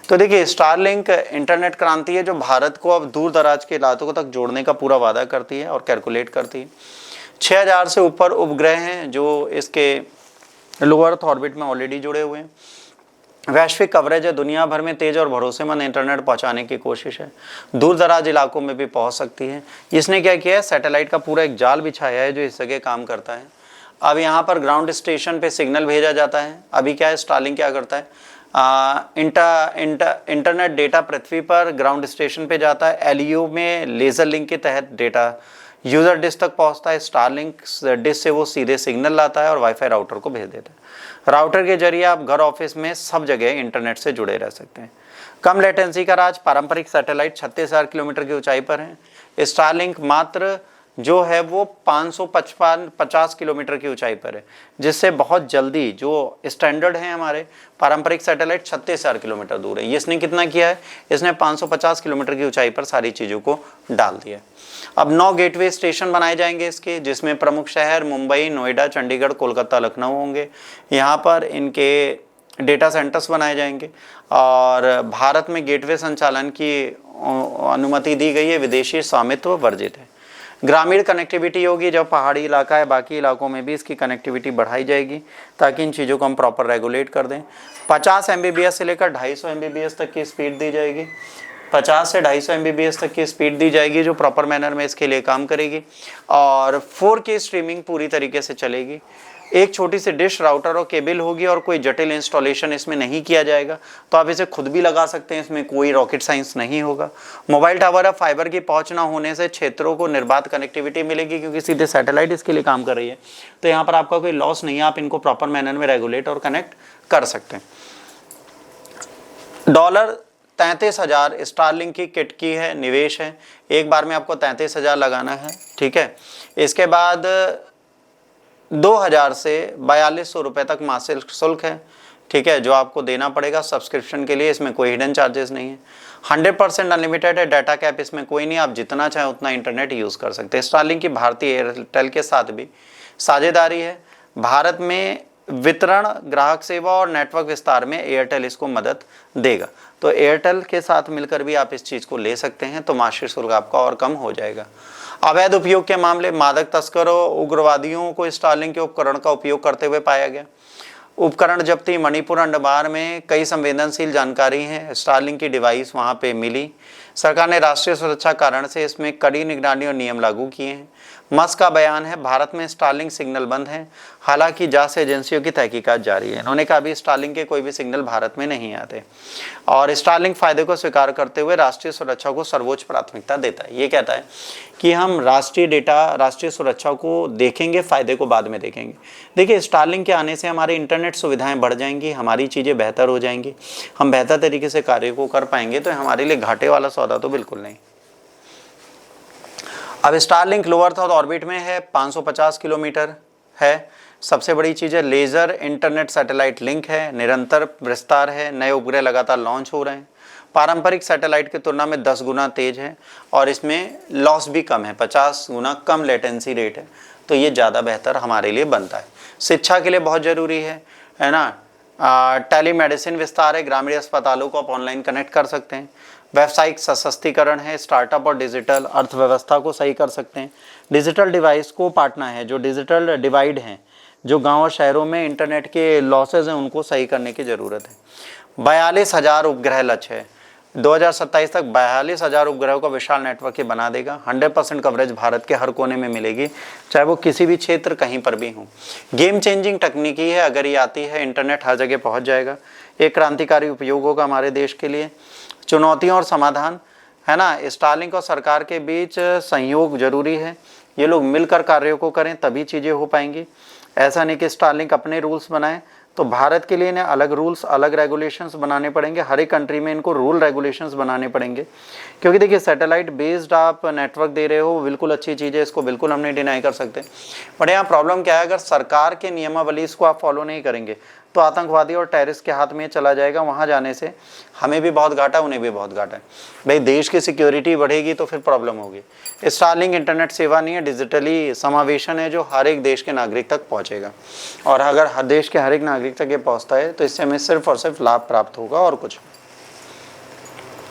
तो देखिए Starlink internet क्रांति है जो भारत को अब दूर दराज के इलाकों तक जोड़ने का पूरा वादा करती है और कैलकुलेट करती है। 6000 से ऊपर उपग्रह हैं जो इसके लो अर्थ ऑर्बिट में ऑलरेडी जुड़े हुए हैं। वैश्विक कवरेज है, दुनिया भर में तेज और भरोसेमंद इंटरनेट पहुंचाने की कोशिश है, दूर दराज इलाकों में भी पहुंच सकती है। इसने क्या किया है, सैटेलाइट का पूरा एक जाल बिछाया है जो इस जगह काम करता है। अब यहाँ पर ग्राउंड स्टेशन पे सिग्नल भेजा जाता है। अभी क्या है, स्टारलिंक क्या करता है, इंटरनेट डेटा पृथ्वी पर ग्राउंड स्टेशन पे जाता है। एलईओ में लेजर लिंक के तहत डेटा यूजर डिश तक पहुंचता है। स्टारलिंक डिश से वो सीधे सिग्नल लाता है और वाईफाई राउटर को भेज देता है। राउटर के जरिए आप घर, ऑफिस में सब जगह इंटरनेट से जुड़े रह सकते हैं। कम लेटेंसी का राज, पारंपरिक सैटेलाइट 36,000 किलोमीटर की ऊंचाई पर है। स्टारलिंक मात्र जो है वो 550 किलोमीटर की ऊंचाई पर है, जिससे बहुत जल्दी जो स्टैंडर्ड है हमारे पारंपरिक सैटेलाइट 36,000 किलोमीटर दूर है। इसने कितना किया है, इसने 550 किलोमीटर की ऊंचाई पर सारी चीज़ों को डाल दिया। अब 9 गेटवे स्टेशन बनाए जाएंगे इसके, जिसमें प्रमुख शहर मुंबई, नोएडा, चंडीगढ़, कोलकाता, लखनऊ होंगे। यहाँ पर इनके डेटा सेंटर्स बनाए जाएंगे और भारत में गेटवे संचालन की अनुमति दी गई है, विदेशी स्वामित्व वर्जित है। ग्रामीण कनेक्टिविटी होगी, जब पहाड़ी इलाका है बाकी इलाकों में भी इसकी कनेक्टिविटी बढ़ाई जाएगी ताकि इन चीज़ों को हम प्रॉपर रेगुलेट कर दें। 50 MBBS से लेकर 250 MBBS तक की स्पीड दी जाएगी। 50 से 250 MBBS तक की स्पीड दी जाएगी जो प्रॉपर मैनर में इसके लिए काम करेगी और 4K स्ट्रीमिंग पूरी तरीके से चलेगी। एक छोटी सी डिश, राउटर और केबल होगी और कोई जटिल इंस्टॉलेशन इसमें नहीं किया जाएगा, तो आप इसे खुद भी लगा सकते हैं, इसमें कोई रॉकेट साइंस नहीं होगा। मोबाइल टावर, फाइबर की पहुंच ना होने से क्षेत्रों को निर्बाध कनेक्टिविटी मिलेगी क्योंकि सीधे सैटेलाइट इसके लिए काम कर रही है, तो यहाँ पर आपका कोई लॉस नहीं है, आप इनको प्रॉपर मैनर में रेगुलेट और कनेक्ट कर सकते हैं। $33,000 स्टारलिंक की किट की है, निवेश है, एक बार में आपको 33,000 लगाना है, ठीक है। इसके बाद 2,000 से 4,200 रुपये तक मासिक शुल्क है, ठीक है, जो आपको देना पड़ेगा सब्सक्रिप्शन के लिए। इसमें कोई हिडन चार्जेस नहीं है। 100% अनलिमिटेड है, डाटा कैप इसमें कोई नहीं, आप जितना चाहें उतना इंटरनेट यूज़ कर सकते हैं। स्टारलिंक की भारतीय एयरटेल के साथ भी साझेदारी है। भारत में वितरण, ग्राहक सेवा और नेटवर्क विस्तार में एयरटेल इसको मदद देगा, तो एयरटेल के साथ मिलकर भी आप इस चीज़ को ले सकते हैं, तो मासिक शुल्क आपका और कम हो जाएगा। अवैध उपयोग के मामले, मादक तस्करों, उग्रवादियों को स्टारलिंक के उपकरण का उपयोग करते हुए पाया गया। उपकरण जब्ती, मणिपुर, अंडमान में कई संवेदनशील जानकारी है, स्टारलिंक की डिवाइस वहाँ पे मिली। सरकार ने राष्ट्रीय सुरक्षा कारण से इसमें कड़ी निगरानी और नियम लागू किए हैं। मस्क का बयान है, भारत में स्टारलिंक सिग्नल बंद है, हालांकि जांच एजेंसियों की तहकीकात जारी है। इन्होंने कहा अभी स्टारलिंक के कोई भी सिग्नल भारत में नहीं आते और स्टारलिंक फायदे को स्वीकार करते हुए राष्ट्रीय सुरक्षा को सर्वोच्च प्राथमिकता देता है। ये कहता है कि हम राष्ट्रीय डेटा, राष्ट्रीय सुरक्षा को देखेंगे, फायदे को बाद में देखेंगे। देखिए स्टारलिंक के आने से हमारी इंटरनेट सुविधाएं बढ़ जाएंगी, हमारी चीज़ें बेहतर हो जाएंगी, हम बेहतर तरीके से कार्य को कर पाएंगे, तो हमारे लिए घाटे वाला सौदा तो बिल्कुल नहीं। अब स्टारलिंक लो अर्थ ऑर्बिट में है, 550 किलोमीटर है। सबसे बड़ी चीज़ है लेज़र इंटरनेट सैटेलाइट लिंक है, निरंतर विस्तार है, नए उपग्रह लगातार लॉन्च हो रहे हैं, पारंपरिक सैटेलाइट की तुलना में 10 गुना तेज है और इसमें लॉस भी कम है, 50 गुना कम लेटेंसी रेट है, तो ये ज़्यादा बेहतर हमारे लिए बनता है। शिक्षा के लिए बहुत ज़रूरी है ना। टेलीमेडिसिन विस्तार है, ग्रामीण अस्पतालों को आप ऑनलाइन कनेक्ट कर सकते हैं। व्यावसायिक सशक्तिकरण है, स्टार्टअप और डिजिटल अर्थव्यवस्था को सही कर सकते हैं। डिजिटल डिवाइस को पाटना है, जो डिजिटल डिवाइड हैं, जो गांव और शहरों में इंटरनेट के लॉसेज हैं उनको सही करने की ज़रूरत है। 42,000 उपग्रह लक्ष्य है, 2027 तक 42,000 उपग्रहों का विशाल नेटवर्क ये बना देगा। 100% कवरेज भारत के हर कोने में मिलेगी, चाहे वो किसी भी क्षेत्र कहीं पर भी हो। गेम चेंजिंग तकनीकी है, अगर ये आती है इंटरनेट हर जगह पहुंच जाएगा। एक क्रांतिकारी उपयोग होगा हमारे देश के लिए। चुनौतियां और समाधान है ना, स्टारलिंक और सरकार के बीच सहयोग जरूरी है, ये लोग मिलकर कार्यों को करें तभी चीज़ें हो पाएंगी। ऐसा नहीं कि स्टारलिंक अपने रूल्स बनाए, तो भारत के लिए इन्हें अलग रूल्स, अलग रेगुलेशंस बनाने पड़ेंगे। हर एक कंट्री में इनको रूल रेगुलेशंस बनाने पड़ेंगे, क्योंकि देखिए सैटेलाइट बेस्ड आप नेटवर्क दे रहे हो, बिल्कुल अच्छी चीज़ है, इसको बिल्कुल हम नहीं डिनाई कर सकते। बट यहाँ प्रॉब्लम क्या है, अगर सरकार के नियमावली इसको आप फॉलो नहीं करेंगे तो आतंकवादी और टेररिस्ट के हाथ में चला जाएगा। वहाँ जाने से हमें भी बहुत घाटा, उन्हें भी बहुत घाटा है। भाई देश की सिक्योरिटी बढ़ेगी तो फिर प्रॉब्लम होगी। स्टारलिंक इंटरनेट सेवा नहीं है, डिजिटली समावेशन है जो हर एक देश के नागरिक तक पहुँचेगा, और अगर हर देश के हर एक नागरिक तक ये पहुँचता है तो इससे हमें सिर्फ और सिर्फ लाभ प्राप्त होगा और कुछ